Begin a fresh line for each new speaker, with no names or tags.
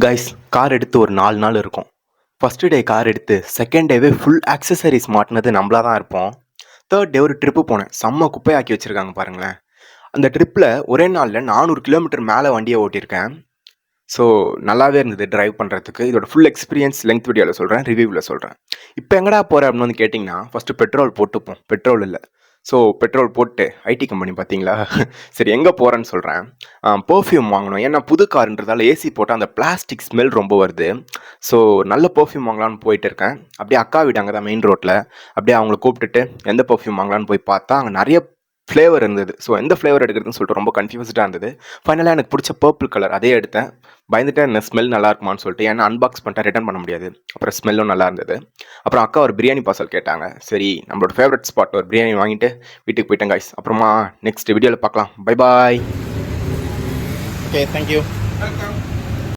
Guys, car எடுத்து ஒரு 4 நாள் இருக்கும். ஃபஸ்ட்டு டே கார் எடுத்து செகண்ட் டேவே ஃபுல் ஆக்சஸரீஸ் மாட்டினது நம்மளா தான் இருப்போம். தேர்ட் டே ஒரு ட்ரிப்பு போனேன். செம்ம குப்பையாக்கி வச்சுருக்காங்க பாருங்களேன். அந்த ட்ரிப்பில் ஒரே நாளில் 400 கிலோமீட்டர் மேலே வண்டியை ஓட்டியிருக்கேன். ஸோ நல்லாவே இருந்தது டிரைவ் பண்ணுறதுக்கு. இதோட ஃபுல் எக்ஸ்பீரியன்ஸ் லெங்த் வீடியோவில் சொல்கிறேன், ரிவ்யூவில் சொல்கிறேன். இப்போ எங்கடா போகிறேன் அப்படின்னு வந்து கேட்டிங்கன்னா, ஃபஸ்ட்டு பெட்ரோல் போட்டுப்போம். பெட்ரோல் இல்லை. ஸோ பெட்ரோல் போட்டு ஐடி கம்பெனி பார்த்தீங்களா? சரி, எங்கே போகிறேன்னு சொல்கிறேன். பெர்ஃப்யூம் வாங்கணும். ஏன்னா புது காருன்றதால ஏசி போட்டால் அந்த பிளாஸ்டிக் ஸ்மெல் ரொம்ப வருது. ஸோ நல்ல பெர்ஃப்யூம் வாங்கலான்னு போயிட்டு இருக்கேன். அப்படியே அக்கா வீடு அங்கே தான் மெயின் ரோட்டில். அப்படியே அவங்கள கூப்பிட்டுட்டு எந்த பெர்ஃப்யூம் வாங்கலான்னு போய் பார்த்தா அங்கே நிறைய ஃப்ளேவர் இருந்தது. ஸோ எந்த ஃப்ளேவர் எடுக்கிறதுன்னு சொல்லிட்டு ரொம்ப கன்ஃபியூஸ்டாக இருந்தது. ஃபைனலாக எனக்கு பிடிச்ச பர்பிள் கலர் அதே எடுத்தேன். பயந்துட்டேன் என்ன ஸ்மெல் நல்லா இருக்குமான்னு சொல்லிட்டு. ஏன்னா அன்பாக்ஸ் பண்ணிட்டா ரிட்டர்ன் பண்ண முடியாது. அப்புறம் ஸ்மெல்லும் நல்லா இருந்தது. அப்புறம் அக்கா ஒரு பிரியாணி பார்சல் கேட்டாங்க. சரி, நம்மளோட ஃபேவரட் ஸ்பாட் ஒரு பிரியாணி வாங்கிட்டு வீட்டுக்கு போயிட்டேன் கைஸ். அப்புறமா நெக்ஸ்ட் வீடியோவில் பார்க்கலாம். Bye bye.
Okay, thank you. Welcome.